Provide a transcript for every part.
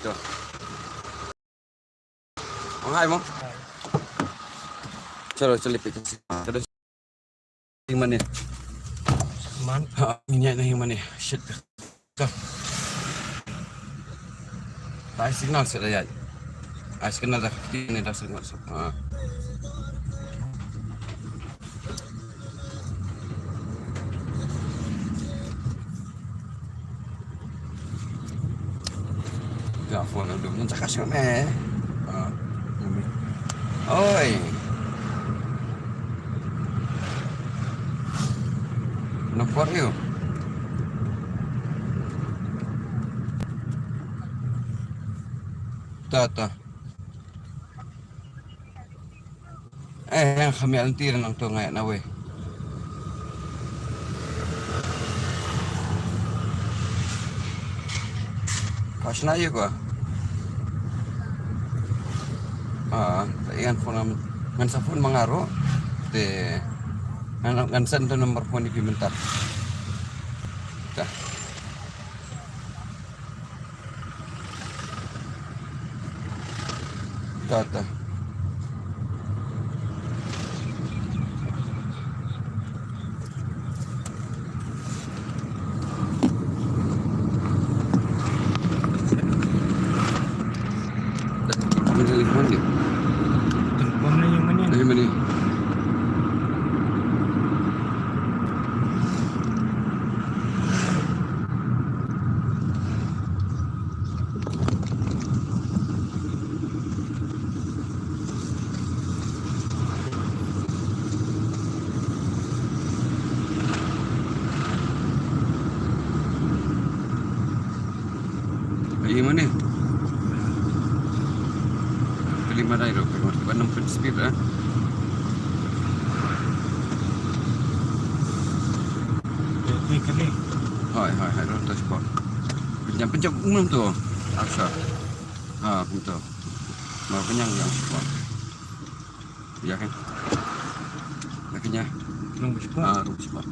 Tuh. Oh, hai mo. Chalo selipit. Chalo himan eh. Man. Minyak na himan eh. Shit. Tuh. Tayo signal sa dayay. Ay signal dah. Ini dah signal. Ya, phone na doon. Sa kasyo na eh. Oi. No for you. Tata. Kami altiran ng to ngayon na we. Pas na yun ko. Iyan po naman. Ngan sa phone mangaro. Ngan send to nomor phone ipimentar. Dah. Tata. Telepon dia. Telepon na yung manin. Dari mana? Dari mana? Kelima dah itu. Kelima 6 speed lah. Jadi kali. Hai, rotas sport. Pencam umum tu. Aksa. Betul. Mau kenyang yang sport. Ya kan? Kakinya. Nung sport. Rumah sport.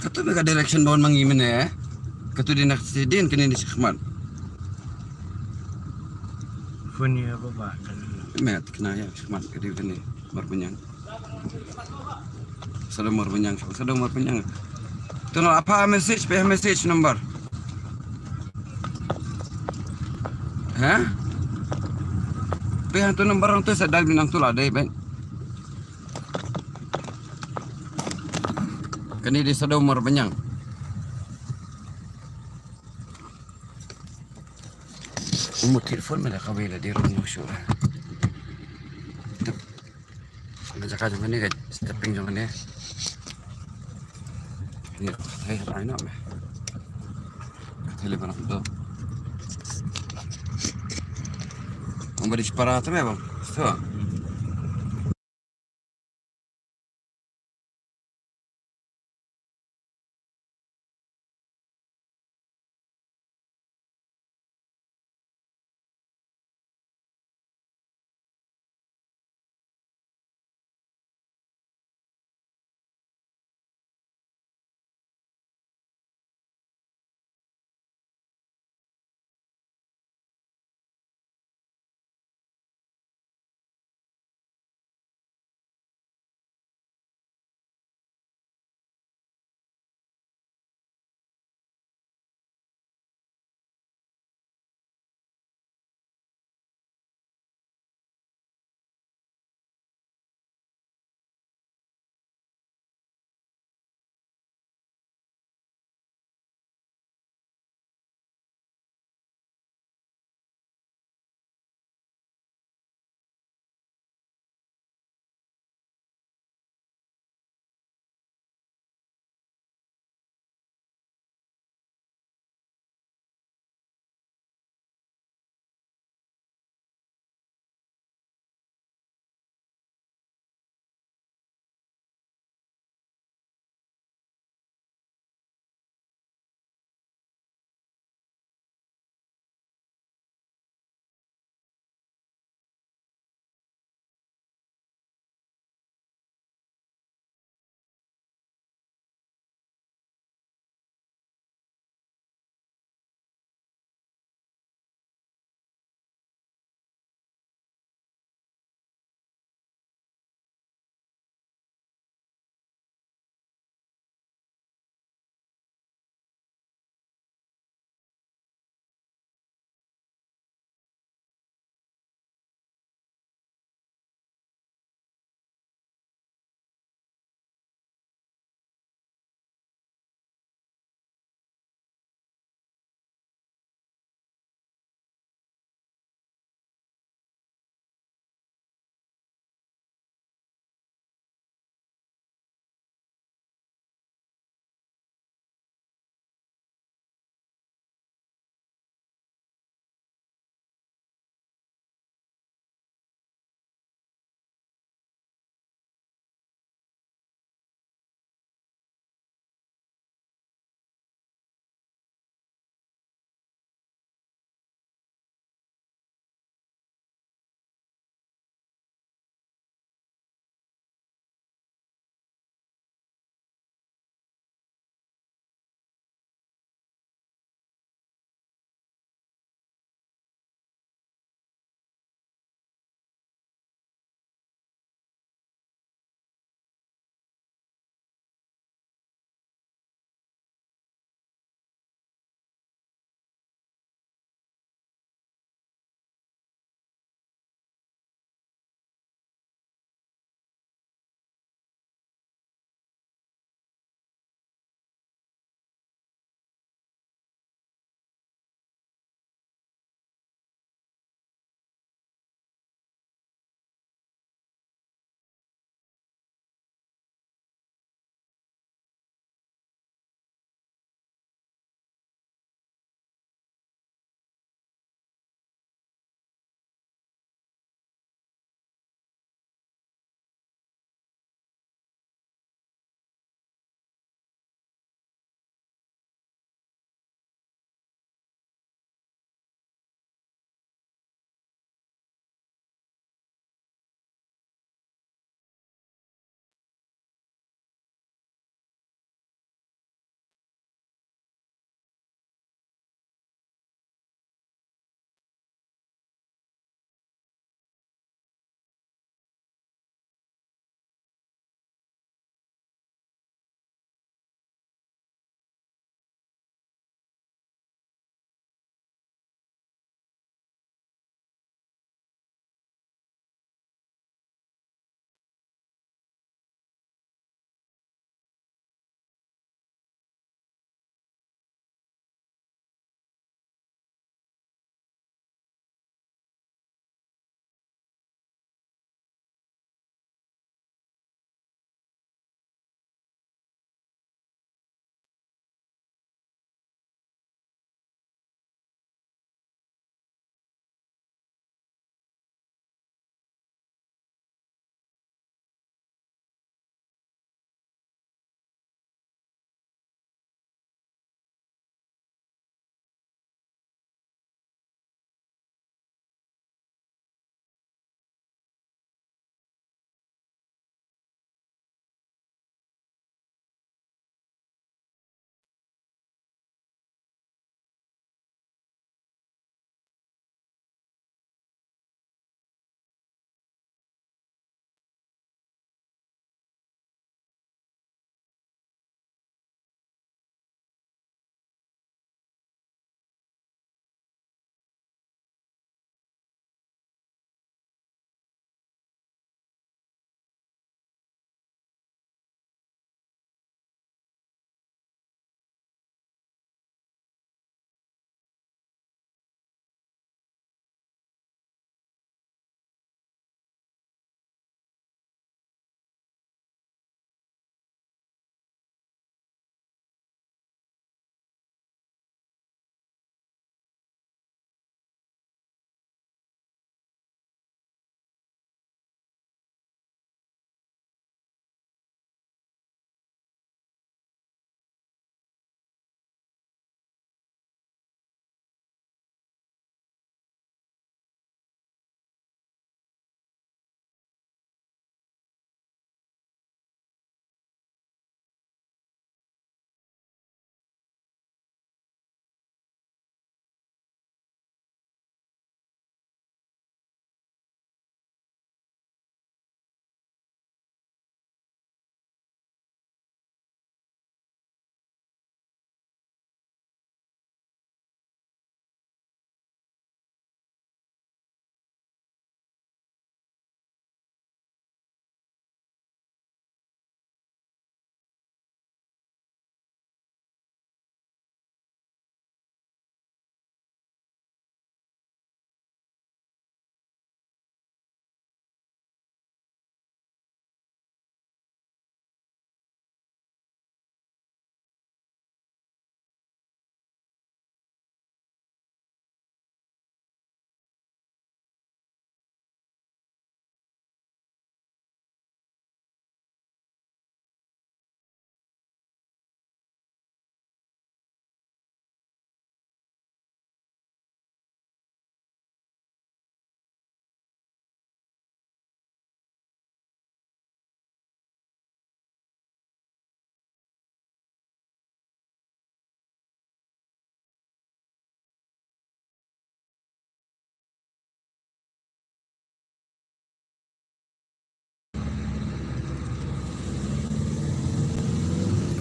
Katu mega direction bawon mangimin eh. Katu di naksidin kini di Sikman. Phone niya ba? Met kena ya Sikman kedi kini marpenyang. Sadang marpenyang. Tuno apa message number? Hah? Pihak tu nomor orang tu sedang binang tu lah deh ben. Kini di sadang marpenyang. Umur telefon mana kawin di rumah syurah. Macam kau jangan ni kan, stepping jangan ni. Ni, saya tak nak meh. Telefon aku tu. Memberi separah tu meh bang. Betul.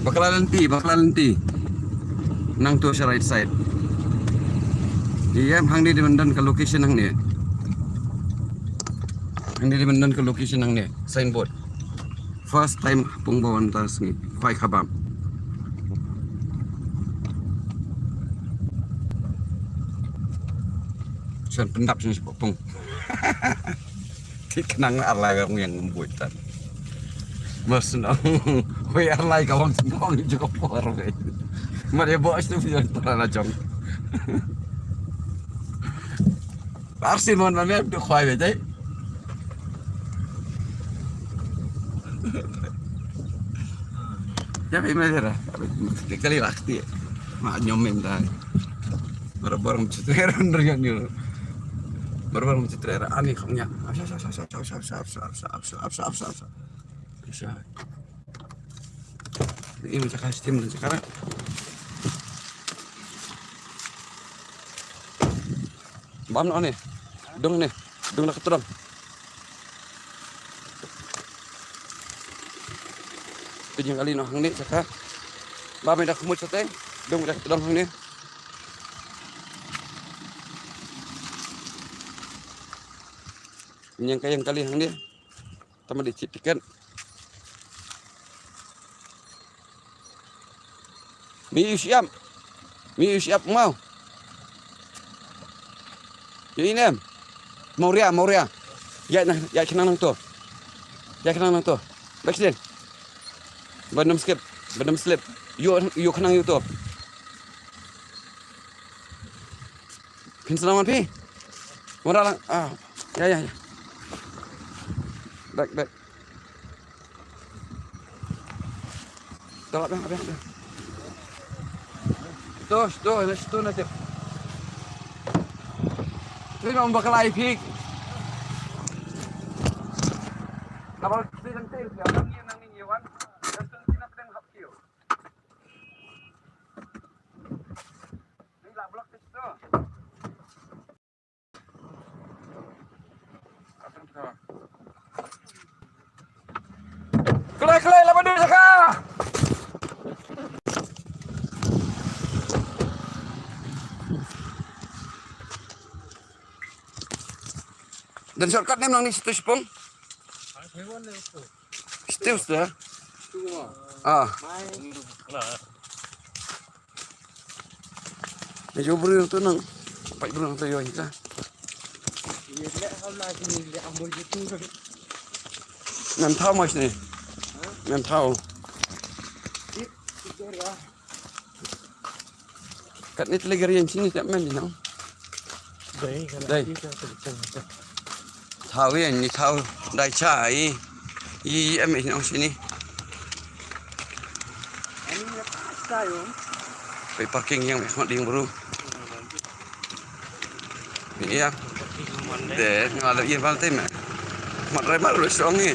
bakalan lenti. Nang tu sa right side. Iya, hang di mandan ke location hang ni. Hang di mandan ke location hang ni. Signboard. First time pung bawan tas ni. Kuai khabam. Sen pendap sini pung. Tik nang alai ka ngien ngumbuitan. Mas nang we alai ka wang sembong juga por we. Mare bos tu pion tara jong. Arsin mon mame du khoi we dai. Ya me dera. Kali rakti. Ma nyomem dai. Barang cetreran dengan ni. Barang cetreran ani khamnya. Sap. Ini macam custom dan sekarang. Bam no ni. Dong nak keturang. Tujuh kali no hang ni sekarang. Bam dah kemut sateng. Dong dah keturang hang ni. Yang kali hang ni. Tama dicitikan. Mi siap mau. Ya ini Mauria. Ya kenang tu. Backslide. Bandam slip. Yo kenang tu. Pin selamat pi. Moral ya. Back. Tolak dah. Tuh nanti. Ini mau bakal pik. Kalau sedang tail, orang yang nang ni wan, dasar sini pedang hap kiu. Ini lah blok tu. Kelai lawan dia sekarang. Dan shortcut ni memang ni situ Sepong. Situ sudah. Ni jauh beri tu nang. Apa beri tu yo kita. Ngam tahu mas ni. Ngam tahu. Kat ni telegari yang sini tak main ni nang. Đây. Thao cái này thao đại trà ấy em mình ông xin đi phải parking yang mặt đi bro ini ya để ngalah yên vào tim mặt rai mặt lu strong ni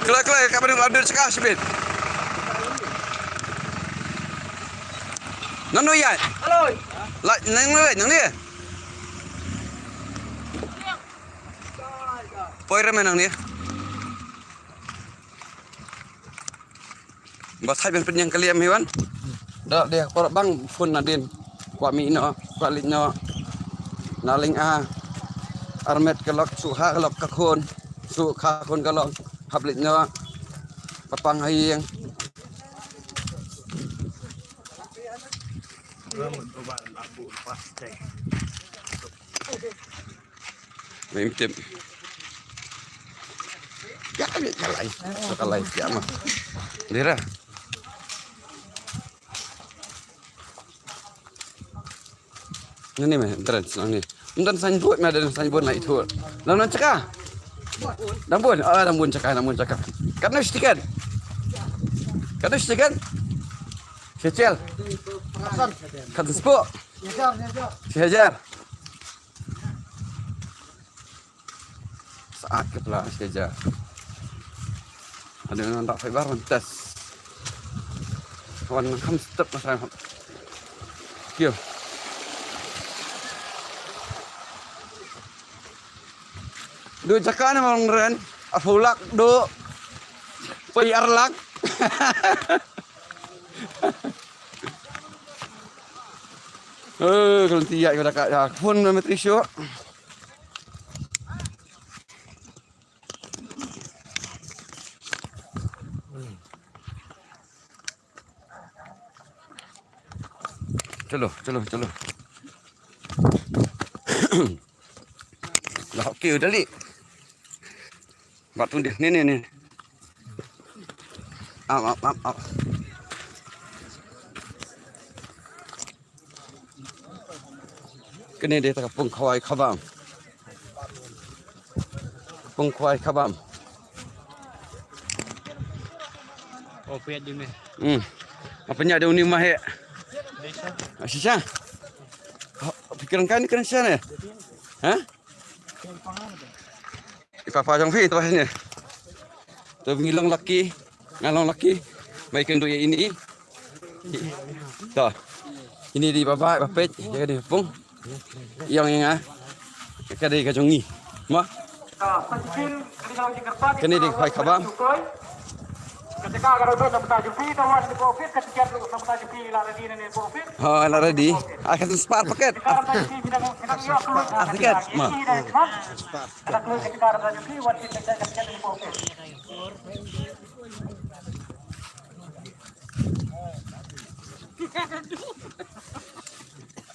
kelak kapan ada cakap sebit nanu ya halo lại nang ni Poira menang ni. Bas hai ben yang kalian hewan. Dak dia korak bang phun nadin. Kwa mi no, kwa lit no. Naling armet kelok suha kelok kakon. Su kakon kelok hablit no. Papang hayeng. Mimpi. Ya kalai ya mah. Dira. Ini mah terus ni. Undan sanjut mah ada sanjut naik tu. Lalu nak cakap? Dambun cakap. Karena stikan. Kecil. Kata sepuk. Sehajar. Sakit lah sehajar. Ada yang tak fiber tes. Kawan kam step masa. Kyo. Do cakap ni orang ren. Afulak do. Payarlak. Kalau tiap kita kat ya, pun metri syok. Chalo. Lah okey dah li. Batu dia. Ni. Up. Kene dia tak pung khawai khabam. Pung khawai khabam. Oh, pihak di ni. Apanya ada uni mah ya? Desa. Sisa. Pikiran kan ni kan sana. Ha? Ipapa jong fi tu ni. Tu ngilong laki, ngalong laki. Baikkan tu ini. Dah. Ini di bapa bapet jaga di pung. Yang ah. Kadai ka jongi. Ma. Kini di khai khabam. Ketika kalau tu dapat jumpi, tahu ada profit. Ketika dapat jumpi, lara di ni profit. Oh, la ready. Akan spar paket. Tiket. Ma. Ketika dapat jumpi, wajib ketika ni profit.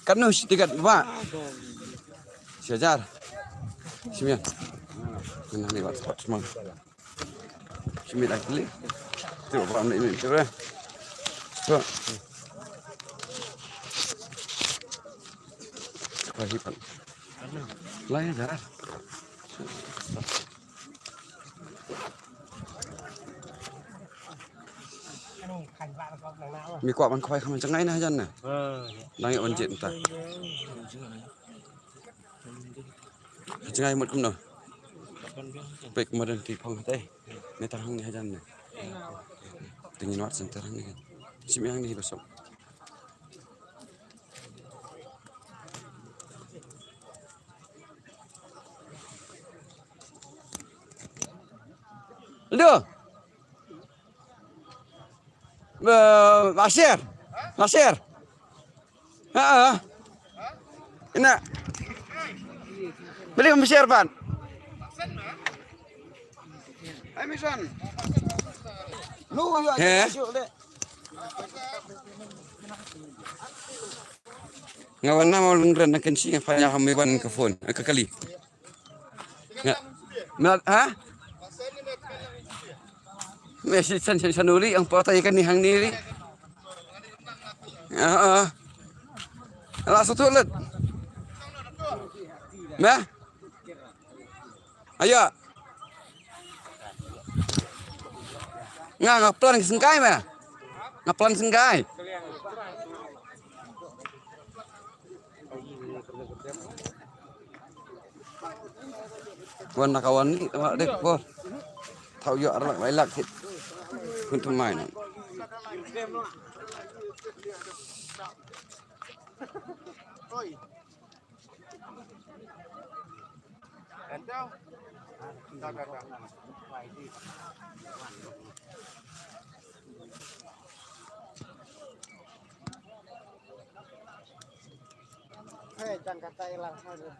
Kanu tiket ba. Sejar. Simian. Mana ni buat spot semua. Simi dah klik. Tu apa ni tu eh. Tu. Lagi pan. Lain dah. Mi kuat man khoi không chẳng ngay na dân nè. Đang ổn chuyện ta. Chẳng ngay một cũng nữa. Baik kemarin di pang teh. Ni tarang ni hajan ni. Tingin wat sen tarang ni. Simi yang ni besok. Lho. Nasir. Ha. Ina. Beli mesir pan. Ai misan. Lu ya masuk dek. Ngawan nama lungren nak kensi fanya hamiban ke phone ke kali. Ngat ha? Mesej sanuri ang patay kan ni hang niri. Ala satu ulit. Nah. Ayo. Ngaplan sengkai mah. Ngaplan sengkai. Kawan kawan ni dek bos. Tahu yo arlak bailak hit. Untuk main. Jangan kata ilang saja.